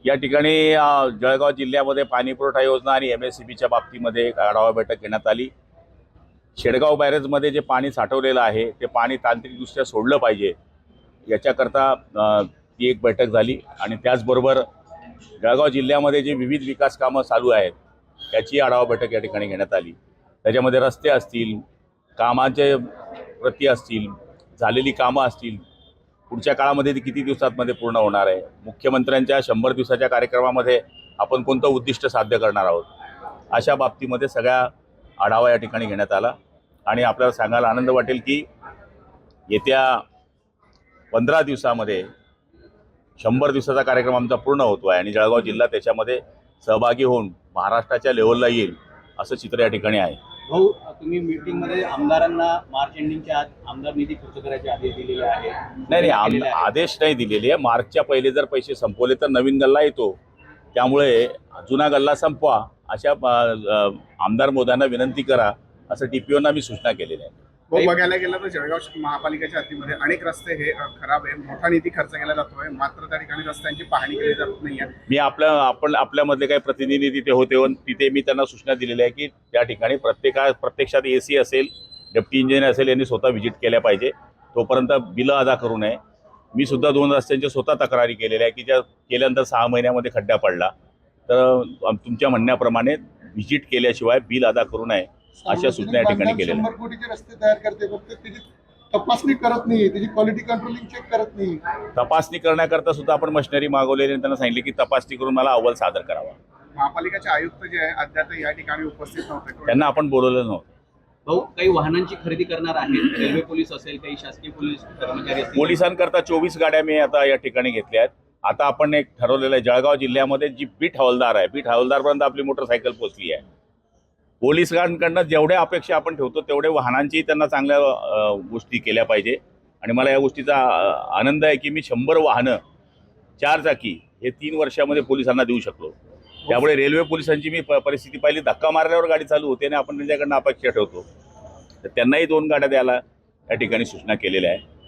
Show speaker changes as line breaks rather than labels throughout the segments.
या ठिकाणी जळगाव जिल्ह्यामध्ये पाणीपुरवठा योजना आणि MSCBच्या बाबतीमध्ये एक आढावा बैठक घेण्यात आली। शेडगाव बॅरेजमध्ये जे पाणी साठवलेलं आहे ते पाणी तांत्रिकदृष्ट्या सोडलं पाहिजे याच्याकरता ती एक बैठक झाली। आणि त्याचबरोबर जळगाव जिल्ह्यामध्ये जे विविध विकास कामं चालू आहेत त्याची आढावा बैठक या ठिकाणी घेण्यात आली। त्याच्यामध्ये रस्ते असतील, कामाचे प्रती असतील, झालेली कामं असतील, पुढच्या काळामध्ये ती किती दिवसांमध्ये पूर्ण होणार आहे, मुख्यमंत्र्यांच्या 100 दिवसाच्या कार्यक्रमामध्ये आपण कोणतं उद्दिष्ट साध्य करणार आहोत, अशा बाबतीमध्ये सगळ्या आढावा या ठिकाणी घेण्यात आला। आणि आपल्याला सांगायला आनंद वाटेल की येत्या 15 दिवसामध्ये 100 दिवसाचा कार्यक्रम आमचा पूर्ण होतो आहे आणि जळगाव जिल्हा त्याच्यामध्ये सहभागी होऊन महाराष्ट्राच्या लेवलला येईल असं चित्र या ठिकाणी आहे।
भाऊ, तुम्ही मीटिंगमध्ये आमदारांना मार्च एंडिंगच्या आत आमदार निधी खर्च करायचे आदेश दिलेले आहे?
नाही, आदेश नाही दिलेले आहे। मार्चच्या पहिले जर पैसे संपवले तर नवीन गल्ला येतो, त्यामुळे जुना गल्ला संपवा अशा आमदार मोदयांना विनंती करा असं DPOंना मी सूचना केलेली आहे।
बघायला गेलं तर जळगाव महापालिकेच्या हद्दीमध्ये अनेक रस्ते हे खराब आहे, मोठा निधी खर्च केला जातोय, मात्र त्या ठिकाणी रस्त्यांची पाहणी केली जात नाहीये।
मी आपल्यामधले काही प्रतिनिधी तिथे होते, तिथे मी त्यांना सूचना दिलेली आहे की त्या ठिकाणी प्रत्यक्षात AC असेल, डेप्टी इंजिनियर असेल, यांनी स्वतः व्हिजिट केल्या पाहिजे, तोपर्यंत बिलं अदा करू नये। मी सुद्धा 2 रस्त्यांच्या स्वतः तक्रारी केलेल्या आहे की ज्या केल्यानंतर 6 महिन्यामध्ये खड्डा पडला तर तुमच्या म्हणण्याप्रमाणे व्हिजिट केल्याशिवाय बिल अदा करू नये अशा सूचना या ठिकाणी केलेल्या आहेत।
100 कोटीचे रस्ते तयार करते, फक्त त्याची तपासणी करत नाही, त्याची क्वालिटी कंट्रोलिंग चेक करत नाही।
तपासणी करण्याकरता सुद्धा आपण मशिनरी मागवलेली आणि त्यांना सांगितले की तपासणी करून मला अहवाल सादर करावा।
महापालिकेचे आयुक्त जे आहे अद्याप या ठिकाणी उपस्थित नव्हते,
त्यांना आपण बोलवलं नव्हतं।
भाऊ, काही वाहनांची खरेदी करणार आहेत, रेल्वे पोलीस असेल, काही शासकीय पोलीस कर्मचारी असतील,
पोलिसांकरता 24 गाड्या मी आता या ठिकाणी घेतल्या आहेत। आता आपण एक ठरवलेलं आहे, जळगाव जिल्ह्यामध्ये जी बीट हवालदार आहे, बीट हवालदारपर्यंत आपली मोटरसायकल पोहोचली आहे। पोलिसांकडनं जेवढ्या अपेक्षा आपण ठेवतो तेवढे वाहनांची त्यांना चांगल्या गोष्टी केल्या पाहिजे। आणि मला या गोष्टीचा आनंद आहे की मी 100 वाहनं 4 चाकी हे 3 वर्षामध्ये पोलिसांना देऊ शकलो। त्यामुळे रेल्वे पोलिसांची मी परिस्थिती पाहिली, धक्का मारल्यावर गाडी चालू होते आणि आपण त्यांच्याकडनं अपेक्षा ठेवतो, तर त्यांनाही 2 गाड्या द्यायला या ठिकाणी सूचना केलेल्या आहे।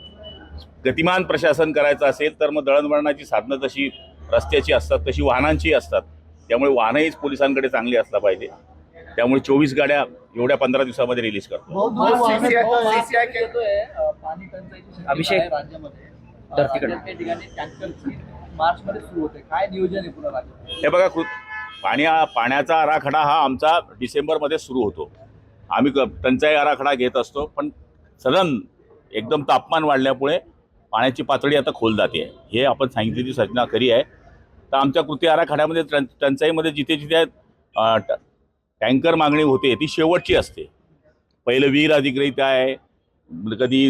गतिमान प्रशासन करायचं असेल तर मग दळणवळणाची साधनं जशी रस्त्याची असतात तशी वाहनांची असतात, त्यामुळे वाहनही पोलिसांकडे चांगली असला पाहिजे। त्यामुळे 24 गाड्या एवढ्या 15 दिवसामध्ये रिलीज करतो।
अभिषेक राज्यामध्ये ठिकाणी टँकरची मार्चमध्ये सुरू होते, काय नियोजन आहे पुन्हा राज्यात?
हे बघा, पाण्याचा आराखडा हा आमचा डिसेंबरमध्ये सुरू होतो। आम्ही टंचाई आराखडा घेत असतो, पण सडन एकदम तापमान वाढल्यामुळे पाण्याची पातळी आता खोल जाते, हे आपण सांगितलेली सूचना खरी आहे। तर आमच्या कृती आराखड्यामध्ये टंचाईमध्ये जिथे जिथे टँकर मागणी होते ती शेवटची असते। पहिलं विहीर अधिग्रहित आहे, कधी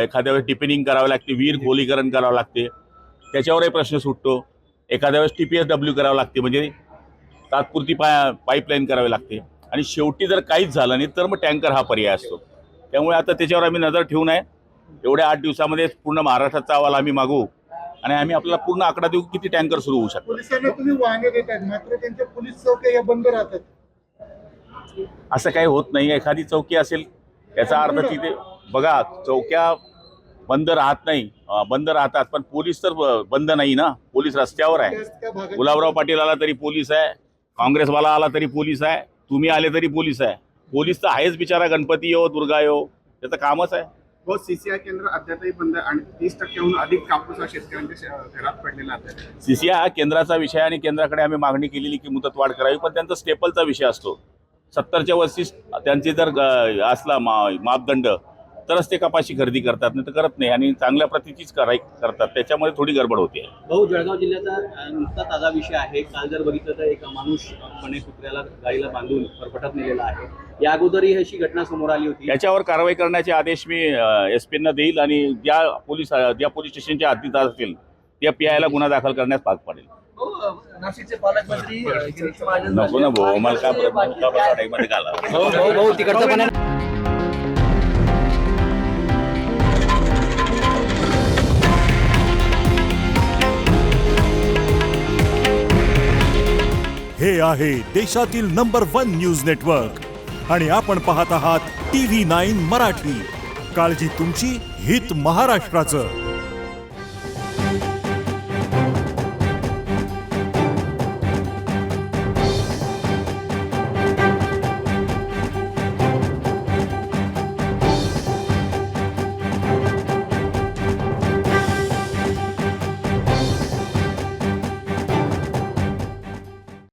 एखाद्या वेळेस टिपनिंग करावं लागते, विहीर खोलीकरण करावं लागते, त्याच्यावरही प्रश्न सुटतो। एखाद्या वेळेस TPSW करावं लागते, म्हणजे तात्पुरती पाईपलाईन करावी लागते। आणि शेवटी जर काहीच झालं नाही तर मग टँकर हा पर्याय असतो। त्यामुळे आता त्याच्यावर आम्ही नजर ठेवून आहे, एवढ्या 8 दिवसामध्ये पूर्ण महाराष्ट्राचा अहवाल आम्ही मागू आणि आम्ही आपल्याला पूर्ण आकडा देऊ किती टँकर सुरू होऊ शकतो।
पोलिसांना तुम्ही वाहने देतात, मात्र त्यांच्या पोलीस चौक्या या बंद राहतात।
असं काही होत नाही। एखादी चौकी असेल याचा अर्थ तिथे बघा, चौक्या बंद राहतात, पण पोलीस तर बंद नाही ना, पोलीस रस्त्यावर आहे। गुलाबराव पाटील आला तरी पोलीस आहे, काँग्रेसवाला आला तरी पोलीस आहे, तुम्ही आले तरी पोलीस आहे। पोलीस तर आहेच बिचारा, गणपती येऊ दुर्गा येऊ, त्याचं कामच आहे।
हो, CCI केंद्र अद्यापही बंद आहे आणि 30% अधिक कापूस हा शेतकऱ्यांच्या घरात पडलेला आहे।
CCI हा केंद्राचा विषय आणि केंद्राकडे आम्ही मागणी केलेली की मुदतवाढ करावी, पण त्यांचा स्टेपलचा विषय असतो। 70च्या वरती त्यांचे जर असला मापदंड तरच ते कपाशी खरेदी करतात, नाही तर करत नाही आणि चांगल्या प्रतीचीच करतात, त्याच्यामध्ये थोडी गडबड होते।
भाऊ, जळगाव जिल्ह्याचा नुकता ताजा विषय आहे। काल जर बघितलं तर एक माणूस कुत्र्याला गाडीला बांधून फरफटत नेलेला आहे, या अगोदरही अशी घटना समोर आली होती।
याच्यावर कारवाई करण्याचे आदेश मी SP-ना देईल आणि ज्या पोलीस स्टेशनच्या हद्दीत असतील त्या PI-ला गुन्हा दाखल करण्यास भाग पाडेल।
नाशिकचे पालकमंत्री
नको ना भाऊ, मला मध्ये घाला
तिकडचं
हे आहे देशातील नंबर 1 न्यूज नेटवर्क आणि आपण पाहत आहात TV9 मराठी। काळजी तुमची, हित महाराष्ट्राचं।